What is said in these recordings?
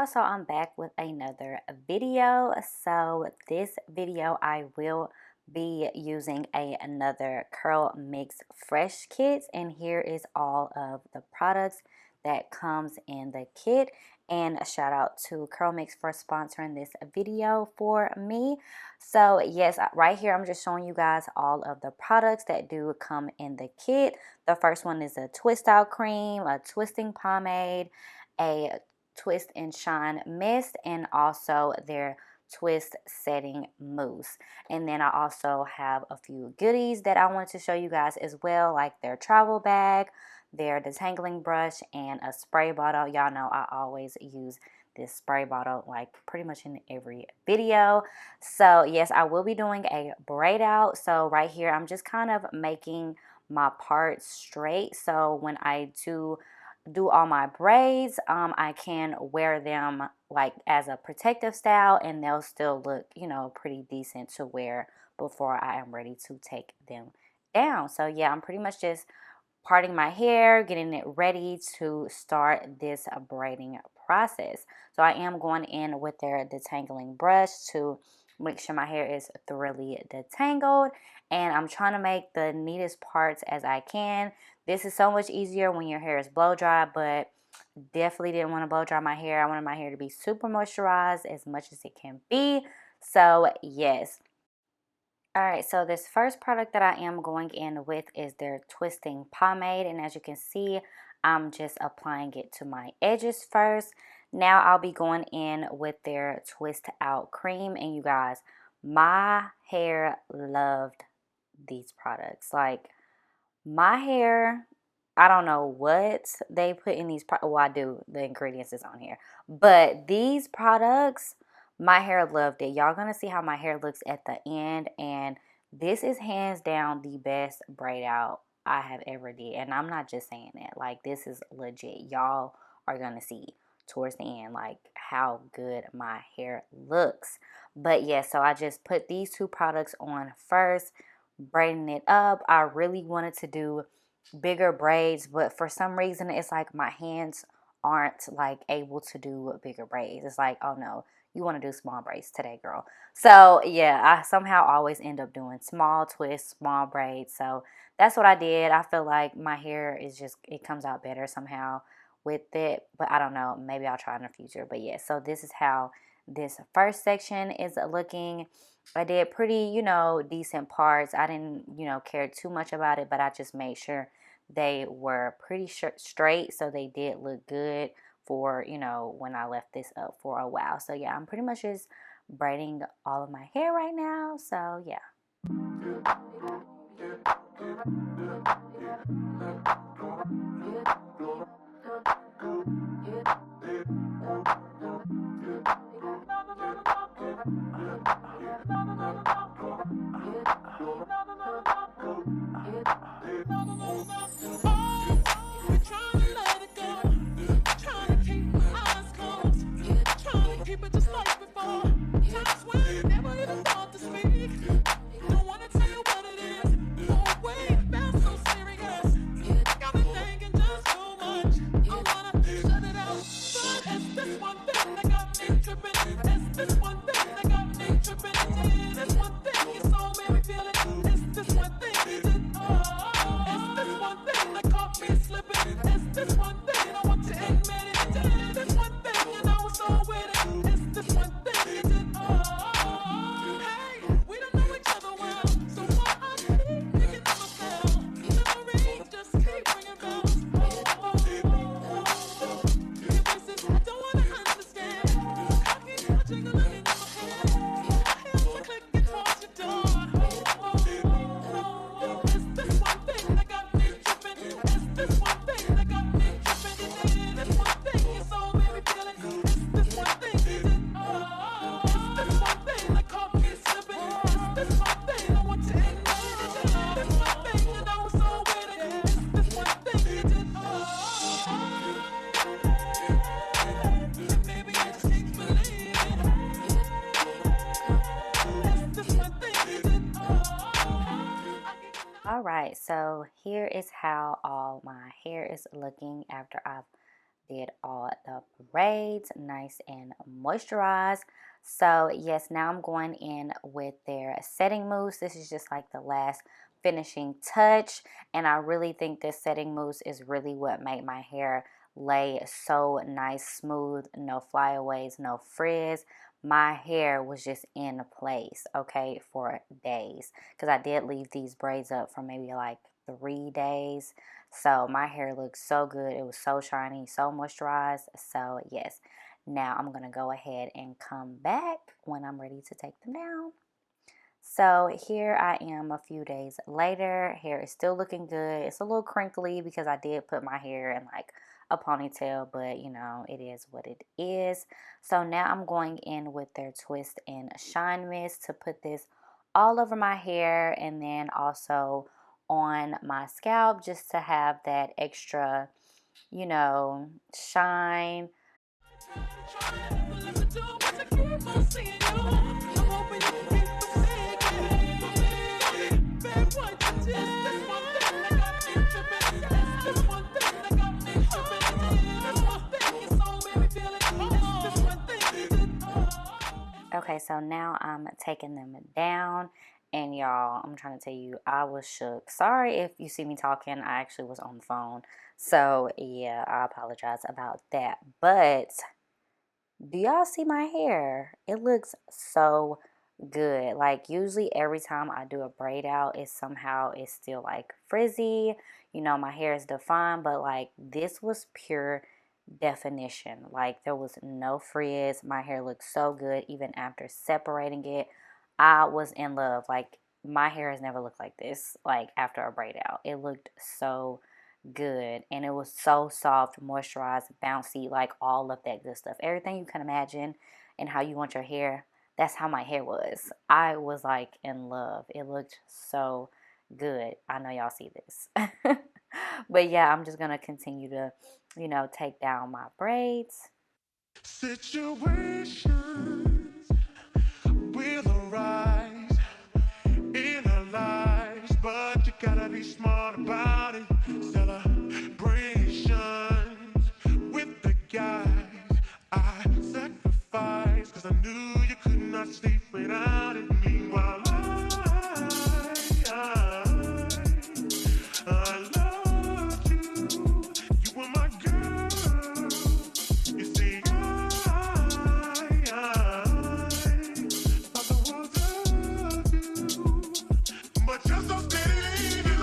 y'all, so I'm back with another video. So this video I will be using another CurlMix Fresh kit, and here is all of the products that comes in the kit. And a shout out to CurlMix for sponsoring this video for me. So yes, right here I'm just showing you guys all of the products that do come in the kit. The first one is a twist out cream, a twisting pomade, a twist and shine mist, and also their twist setting mousse. And then I also have a few goodies that I wanted to show you guys as well, like their travel bag, their detangling brush, and a spray bottle. Y'all know I always use this spray bottle like pretty much in every video. So yes, I will be doing a braid out. So right here I'm just kind of making my parts straight, so when I do all my braids, I can wear them like as a protective style, and they'll still look, you know, pretty decent to wear before I am ready to take them down. So yeah, I'm pretty much just parting my hair, getting it ready to start this braiding process. So I am going in with their detangling brush to make sure my hair is thoroughly detangled, and I'm trying to make the neatest parts as I can. This is so much easier when your hair is blow dry, but definitely didn't want to blow dry my hair. I wanted my hair to be super moisturized as much as it can be. So yes. Alright, so this first product that I am going in with is their twisting pomade, and as you can see, I'm just applying it to my edges first. Now I'll be going in with their twist out cream, and you guys, my hair loved these products. Like, my hair, I don't know what they put in these well, I do, the ingredients is on here, but these products, my hair loved it. Y'all gonna see how my hair looks at the end, and this is hands down the best braid out I have ever did. And I'm not just saying that, like, this is legit. Y'all are gonna see towards the end like how good my hair looks. But yeah, so I just put these two products on first, braiding it up. I really wanted to do bigger braids, but for some reason it's like my hands aren't like able to do bigger braids. It's like, oh no, you want to do small braids today, girl. So yeah, I somehow always end up doing small twists, small braids. So that's what I did. I feel like my hair is just, it comes out better somehow with it, but I don't know, maybe I'll try in the future. But yeah, so this is how this first section is looking. I did pretty, you know, decent parts. I didn't, you know, care too much about it, but I just made sure they were pretty straight, so they did look good for, you know, when I left this up for a while. So yeah, I'm pretty much just braiding all of my hair right now. So yeah. Alright, so here is how all my hair is looking after I've did all the braids, nice and moisturized. So yes, now I'm going in with their setting mousse. This is just like the last finishing touch, and I really think this setting mousse is really what made my hair lay so nice, smooth, no flyaways, no frizz. My hair was just in place, okay, for days, because I did leave these braids up for maybe like 3 days. So my hair looks so good. It was so shiny, so moisturized. So yes, now I'm going to go ahead and come back when I'm ready to take them down. So here I am a few days later. Hair is still looking good. It's a little crinkly because I did put my hair in like a ponytail, but you know, it is what it is. So now I'm going in with their Twist and Shine Mist to put this all over my hair and then also on my scalp just to have that extra, you know, shine. Okay, so now I'm taking them down, and y'all, I'm trying to tell you, I was shook. Sorry if you see me talking, I actually was on the phone. So, yeah, I apologize about that. But do y'all see my hair? It looks so good. Like usually every time I do a braid out, it's still like frizzy. You know, my hair is defined, but like this was pure definition. Like there was no frizz. My hair looked so good even after separating it. I was in love. Like my hair has never looked like this, like after a braid out. It looked so good, and it was so soft, moisturized, bouncy, like all of that good stuff. Everything you can imagine and how you want your hair, that's how my hair was. I was like in love. It looked so good. I know y'all see this. But yeah, I'm just gonna continue to, you know, take down my braids. Situations will arise in our lives, but you gotta be smart about it. Celebrations with the guys. I sacrificed because I knew you could not sleep without it. Meanwhile, I loved you. You were my girl. You see, thought the world of you, but you're so steady, baby.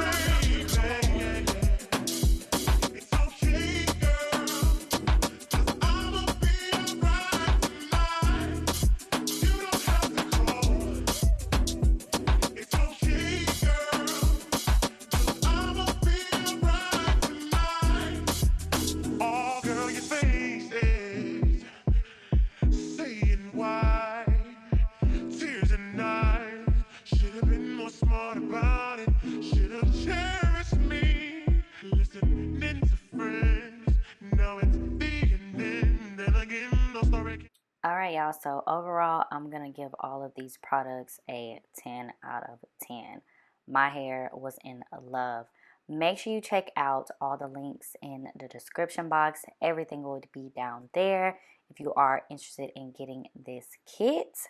It's okay, girl, 'cause I'ma be alright tonight. You don't have to call. It's okay, girl, 'cause I'ma be alright tonight. Oh, girl, your face is saying why. Tears and eyes. Should have been more smart about it. Should have cherished me. Listening to friends. Now it's the end. Then again, no story. Alright, y'all. So overall, I'm going to give all of these products a 10 out of 10. My hair was in love. Make sure you check out all the links in the description box. Everything will be down there if you are interested in getting this kit.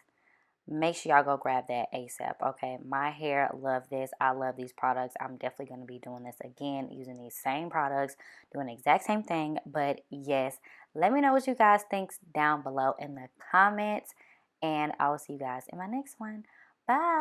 Make sure y'all go grab that ASAP, okay? My hair love this. I love these products. I'm definitely going to be doing this again, using these same products, doing the exact same thing. But yes, let me know what you guys think down below in the comments, and I will see you guys in my next one. Bye.